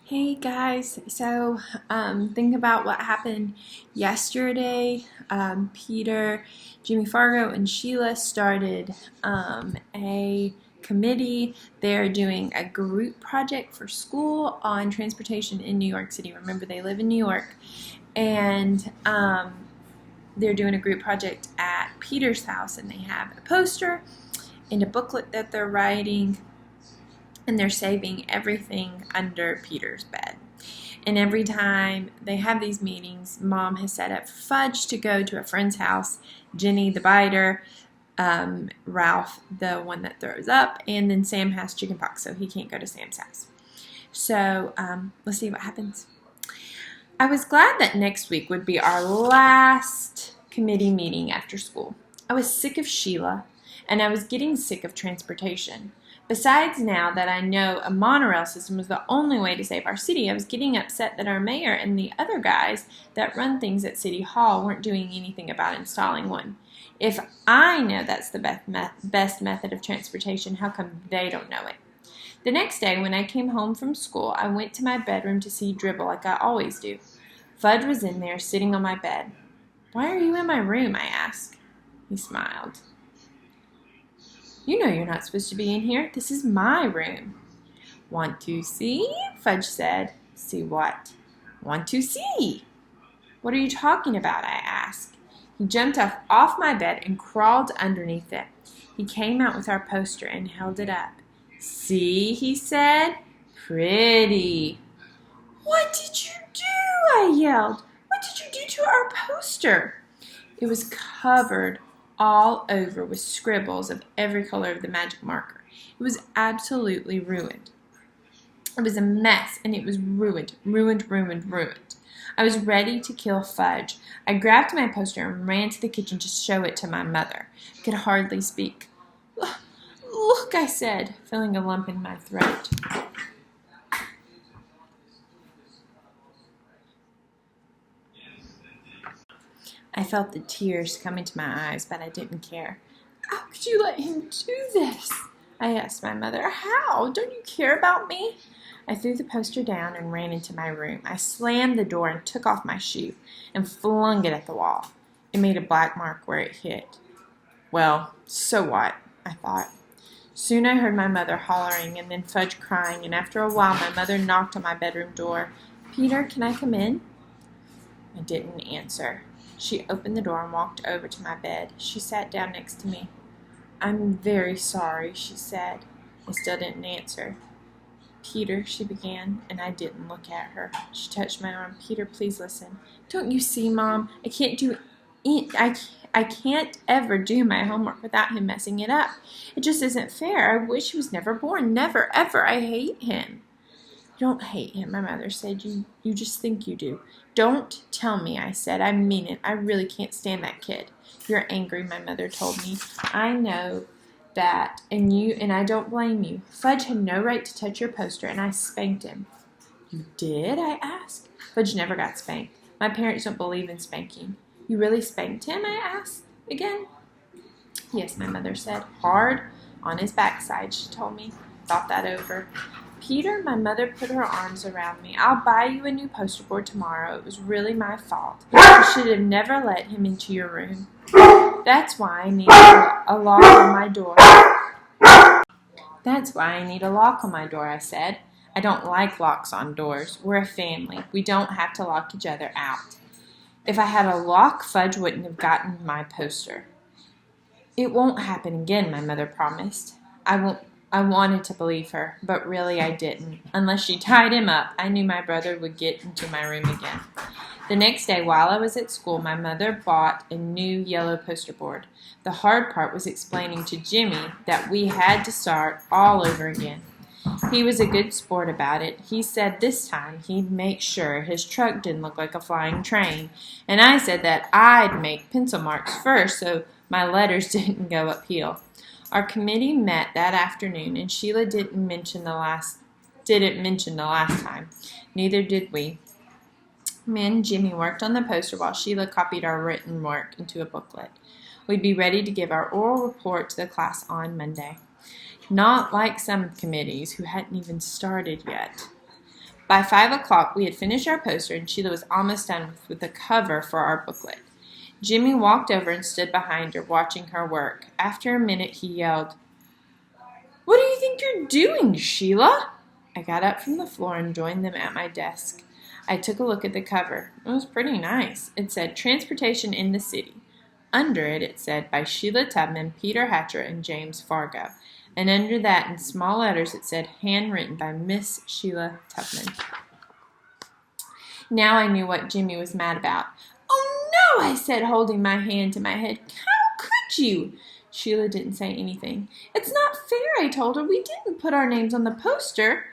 Hey guys, think about what happened yesterday. Peter, Jimmy Fargo, and Sheila started a committee. They're doing a group project for school on transportation in New York City. Remember, they live in New York, and they're doing a group project at Peter's house, and they have a poster and a booklet that they're writing. And they're saving everything under Peter's bed. And every time they have these meetings, Mom has set up Fudge to go to a friend's house, Jenny the biter, Ralph the one that throws up, and then Sam has chickenpox, so he can't go to Sam's house. So let's see what happens. I was glad that next week would be our last committee meeting after school. I was sick of Sheila, and I was getting sick of transportation. Besides, now that I know a monorail system was the only way to save our city, I was getting upset that our mayor and the other guys that run things at City Hall weren't doing anything about installing one. If I know that's the best method of transportation, how come they don't know it? The next day, when I came home from school, I went to my bedroom to see Dribble like I always do. Fudge was in there, sitting on my bed. "Why are you in my room?" I asked. He smiled. "You know you're not supposed to be in here. This is my room." "Want to see?" Fudge said. "See what?" "Want to see." "What are you talking about?" I asked. He jumped off my bed and crawled underneath it. He came out with our poster and held it up. "See," he said. "Pretty." "What did you do?" I yelled. "What did you do to our poster?" It was covered all over with scribbles of every color of the magic marker. It was absolutely ruined. It was a mess, and it was ruined. I was ready to kill Fudge. I grabbed my poster and ran to the kitchen to show it to my mother. I could hardly speak. "Look," I said, feeling a lump in my throat. I felt the tears coming to my eyes, but I didn't care. "How could you let him do this?" I asked my mother. "How? Don't you care about me?" I threw the poster down and ran into my room. I slammed the door and took off my shoe and flung it at the wall. It made a black mark where it hit. Well, so what? I thought. Soon I heard my mother hollering and then Fudge crying, and after a while my mother knocked on my bedroom door. "Peter, can I come in?" I didn't answer. She opened the door and walked over to my bed. She sat down next to me. "I'm very sorry," she said. I still didn't answer. "Peter," she began, and I didn't look at her. She touched my arm. "Peter, please listen. Don't you see, Mom? I can't ever do my homework without him messing it up. It just isn't fair. I wish he was never born. Never, ever. I hate him." "You don't hate him," my mother said. You just think you do." "Don't tell me," I said. "I mean it. I really can't stand that kid." "You're angry," my mother told me. "I know that, and I don't blame you. Fudge had no right to touch your poster, and I spanked him." "You did?" I asked. "Fudge never got spanked. My parents don't believe in spanking." "You really spanked him?" I asked again. "Yes," my mother said. "Hard on his backside," she told me. Thought that over. "Peter," my mother put her arms around me. "I'll buy you a new poster board tomorrow. It was really my fault. You should have never let him into your room. That's why I need a lock on my door." "That's why I need a lock on my door," I said. "I don't like locks on doors. We're a family. We don't have to lock each other out." "If I had a lock, Fudge wouldn't have gotten my poster." "It won't happen again," my mother promised. I wanted to believe her, but really I didn't. Unless she tied him up, I knew my brother would get into my room again. The next day, while I was at school, my mother bought a new yellow poster board. The hard part was explaining to Jimmy that we had to start all over again. He was a good sport about it. He said this time he'd make sure his truck didn't look like a flying train, and I said that I'd make pencil marks first so my letters didn't go uphill. Our committee met that afternoon, and Sheila didn't mention the last time. Neither did we. Me and Jimmy worked on the poster while Sheila copied our written work into a booklet. We'd be ready to give our oral report to the class on Monday. Not like some committees who hadn't even started yet. By 5 o'clock, we had finished our poster, and Sheila was almost done with the cover for our booklet. Jimmy walked over and stood behind her, watching her work. After a minute, he yelled, "What do you think you're doing, Sheila?" I got up from the floor and joined them at my desk. I took a look at the cover. It was pretty nice. It said, "Transportation in the City." Under it, it said, "By Sheila Tubman, Peter Hatcher, and James Fargo." And under that, in small letters, it said, "Handwritten by Miss Sheila Tubman." Now I knew what Jimmy was mad about. "Oh, no," I said, holding my hand to my head. "How could you?" Sheila didn't say anything. "It's not fair," I told her. "We didn't put our names on the poster."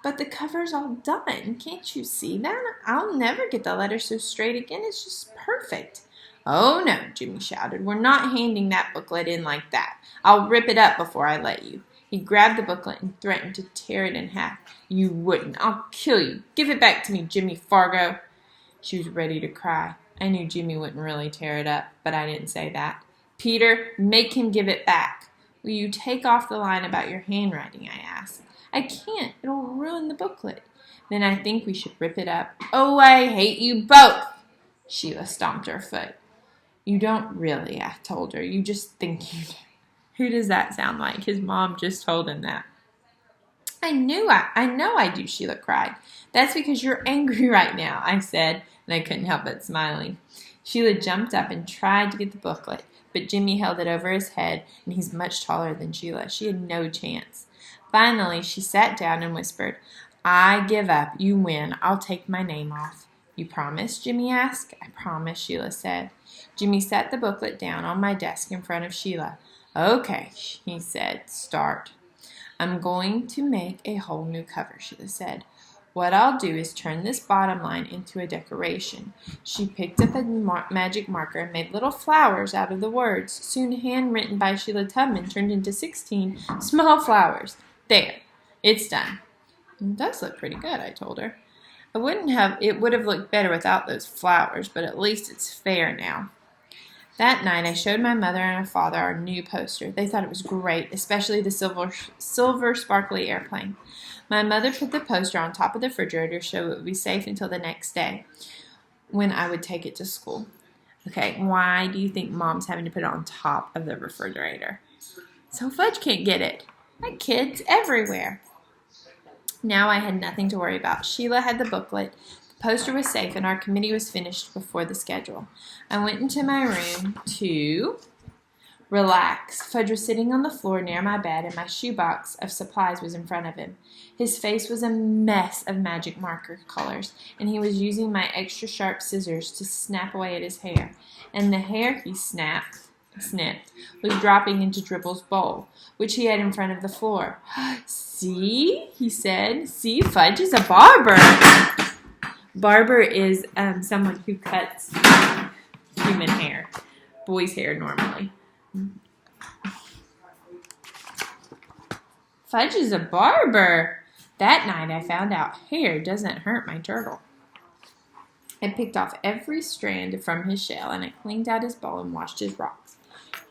"But the cover's all done. Can't you see that? I'll never get the letter so straight again. It's just perfect." "Oh, no," Jimmy shouted. "We're not handing that booklet in like that. I'll rip it up before I let you." He grabbed the booklet and threatened to tear it in half. "You wouldn't. I'll kill you. Give it back to me, Jimmy Fargo." She was ready to cry. I knew Jimmy wouldn't really tear it up, but I didn't say that. "Peter, make him give it back." "Will you take off the line about your handwriting?" I asked. "I can't. It'll ruin the booklet." "Then I think we should rip it up." "Oh, I hate you both." Sheila stomped her foot. "You don't really," I told her. "You just think you do." Who does that sound like? His mom just told him that. I know I do," Sheila cried. "That's because you're angry right now," I said, and I couldn't help but smiling. Sheila jumped up and tried to get the booklet, but Jimmy held it over his head, and he's much taller than Sheila. She had no chance. Finally, she sat down and whispered, "I give up. You win. I'll take my name off." "You promise?" Jimmy asked. "I promise," Sheila said. Jimmy set the booklet down on my desk in front of Sheila. "Okay," he said, "start." "I'm going to make a whole new cover," Sheila said. "What I'll do is turn this bottom line into a decoration." She picked up a magic marker and made little flowers out of the words. Soon, handwritten by Sheila Tubman turned into 16 small flowers. "There, it's done." "It does look pretty good," I told her. It would have looked better without those flowers, but at least it's fair now. That night, I showed my mother and my father our new poster. They thought it was great, especially the silver sparkly airplane. My mother put the poster on top of the refrigerator so it would be safe until the next day when I would take it to school. Okay, why do you think Mom's having to put it on top of the refrigerator? So Fudge can't get it. Like kids everywhere. Now I had nothing to worry about. Sheila had the booklet. The poster was safe, and our committee was finished before the schedule. I went into my room to relax. Fudge was sitting on the floor near my bed, and my shoebox of supplies was in front of him. His face was a mess of magic marker colors, and he was using my extra sharp scissors to snap away at his hair. And the hair he snipped was dropping into Dribble's bowl, which he had in front of the floor. "See?" he said. "See, Fudge is a barber." Barber is someone who cuts human hair, boys' hair normally. Fudge is a barber. That night I found out hair doesn't hurt my turtle. I picked off every strand from his shell, and I cleaned out his bowl and washed his rocks.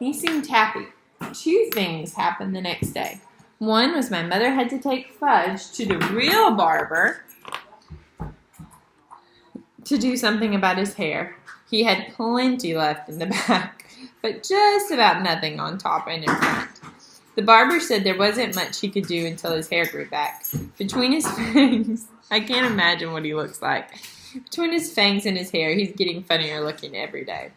He seemed happy. 2 things happened the next day. One was my mother had to take Fudge to the real barber to do something about his hair. He had plenty left in the back, but just about nothing on top and in front. The barber said there wasn't much he could do until his hair grew back. Between his fangs, I can't imagine what he looks like. Between his fangs and his hair, he's getting funnier looking every day.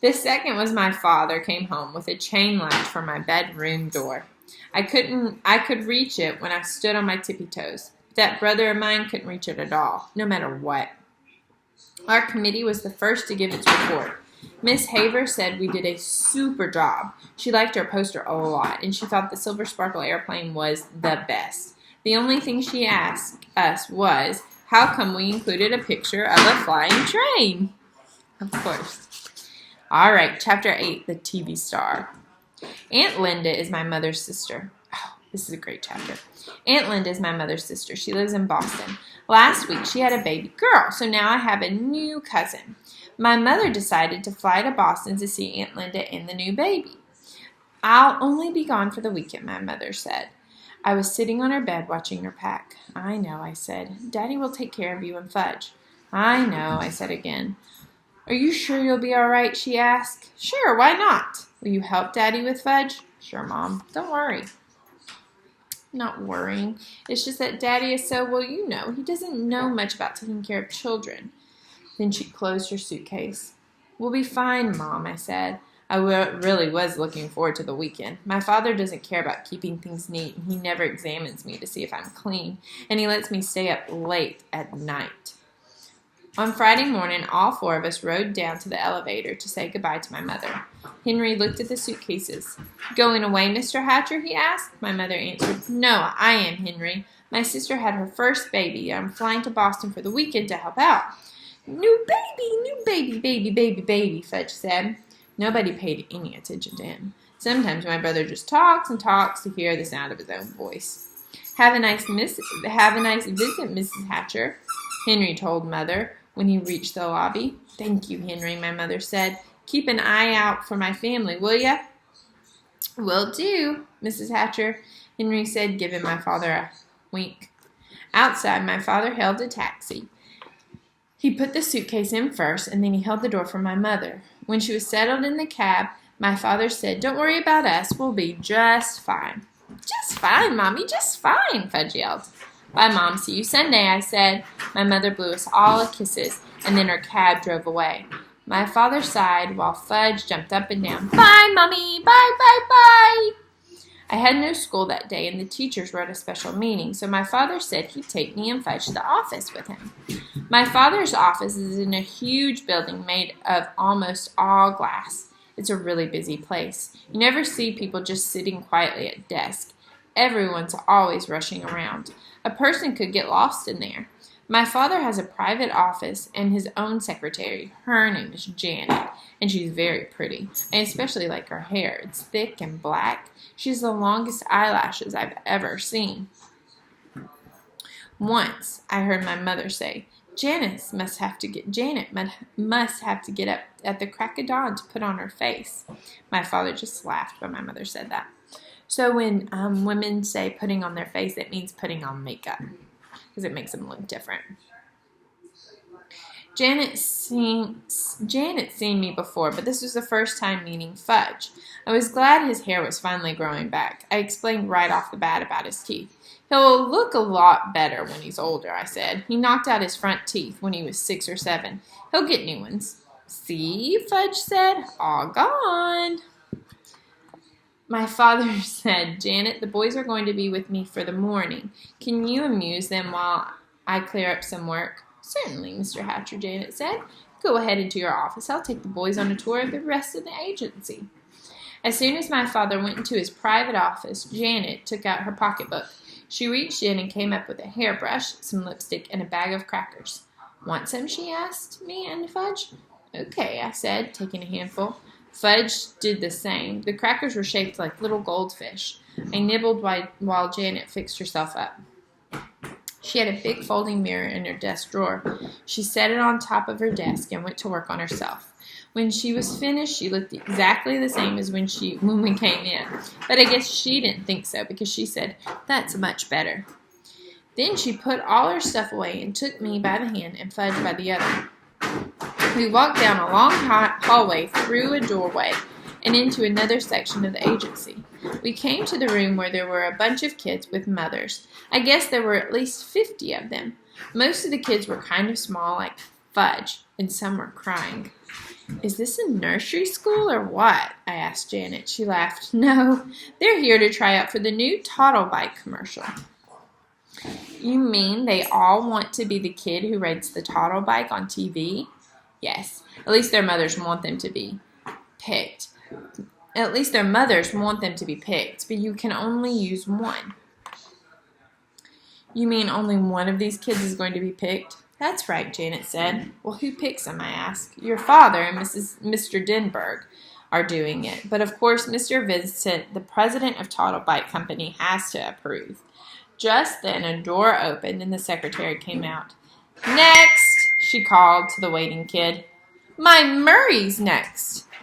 The second was my father came home with a chain latch for my bedroom door. I could reach it when I stood on my tippy toes. That brother of mine couldn't reach it at all, no matter what. Our committee was the first to give its report. Miss Haver said we did a super job. She liked our poster a lot, and she thought the Silver Sparkle airplane was the best. The only thing she asked us was, how come we included a picture of a flying train? Of course. All right, Chapter 8, The TV Star. Aunt Linda is my mother's sister. Oh, this is a great chapter. Aunt Linda is my mother's sister. She lives in Boston. Last week, she had a baby girl, so now I have a new cousin. My mother decided to fly to Boston to see Aunt Linda and the new baby. I'll only be gone for the weekend, my mother said. I was sitting on her bed watching her pack. I know, I said. Daddy will take care of you and Fudge. I know, I said again. Are you sure you'll be all right? She asked. Sure, why not? Will you help Daddy with Fudge? Sure, Mom. Don't worry. Not worrying. It's just that Daddy is so, well, you know, he doesn't know much about taking care of children. Then she closed her suitcase. We'll be fine, Mom, I said. I really was looking forward to the weekend. My father doesn't care about keeping things neat, and he never examines me to see if I'm clean, and he lets me stay up late at night. On Friday morning, all four of us rode down to the elevator to say goodbye to my mother. Henry looked at the suitcases. Going away, Mr. Hatcher, he asked. My mother answered, No, I am, Henry. My sister had her first baby. I'm flying to Boston for the weekend to help out. New baby, Fudge said. Nobody paid any attention to him. Sometimes my brother just talks and talks to hear the sound of his own voice. Have a nice visit, Mrs. Hatcher, Henry told Mother when he reached the lobby. Thank you, Henry, my mother said. Keep an eye out for my family, will ya? Will do, Mrs. Hatcher, Henry said, giving my father a wink. Outside, my father hailed a taxi. He put the suitcase in first, and then he held the door for my mother. When she was settled in the cab, my father said, Don't worry about us. We'll be just fine. Just fine, Mommy, just fine, Fudge yelled. Bye, Mom. See you Sunday, I said. My mother blew us all a kisses, and then her cab drove away. My father sighed while Fudge jumped up and down. Bye, Mommy. Bye, bye, bye. I had no school that day, and the teachers were at a special meeting, so my father said he'd take me and Fudge to the office with him. My father's office is in a huge building made of almost all glass. It's a really busy place. You never see people just sitting quietly at a desk. Everyone's always rushing around. A person could get lost in there. My father has a private office and his own secretary. Her name is Janet, and she's very pretty. I especially like her hair. It's thick and black. She has the longest eyelashes I've ever seen. Once, I heard my mother say, Janet must have to get up at the crack of dawn to put on her face. My father just laughed when my mother said that. So when women say putting on their face, it means putting on makeup because it makes them look different. Janet's seen me before, but this was the first time meeting Fudge. I was glad his hair was finally growing back. I explained right off the bat about his teeth. He'll look a lot better when he's older, I said. He knocked out his front teeth when he was 6 or 7. He'll get new ones. See, Fudge said, all gone. My father said, Janet, the boys are going to be with me for the morning. Can you amuse them while I clear up some work? Certainly, Mr. Hatcher, Janet said. Go ahead into your office. I'll take the boys on a tour of the rest of the agency. As soon as my father went into his private office, Janet took out her pocketbook. She reached in and came up with a hairbrush, some lipstick, and a bag of crackers. Want some, she asked me and Fudge. Okay, I said, taking a handful. Fudge did the same. The crackers were shaped like little goldfish. I nibbled while Janet fixed herself up. She had a big folding mirror in her desk drawer. She set it on top of her desk and went to work on herself. When she was finished, she looked exactly the same as when we came in. But I guess she didn't think so because she said, That's much better. Then she put all her stuff away and took me by the hand and Fudge by the other. We walked down a long hallway through a doorway and into another section of the agency. We came to the room where there were a bunch of kids with mothers. I guess there were at least 50 of them. Most of the kids were kind of small, like Fudge, and some were crying. Is this a nursery school or what? I asked Janet. She laughed. No, they're here to try out for the new Toddle Bike commercial. You mean they all want to be the kid who rides the Toddle Bike on TV? Yes, at least their mothers want them to be picked. But you can only use one. You mean only one of these kids is going to be picked? That's right, Janet said. Well, who picks them, I asked. Your father and Mr. Denberg are doing it. But of course, Mr. Vincent, the president of Toddle Bike Company, has to approve. Just then a door opened and the secretary came out. Next, she called to the waiting kid. My Murray's next.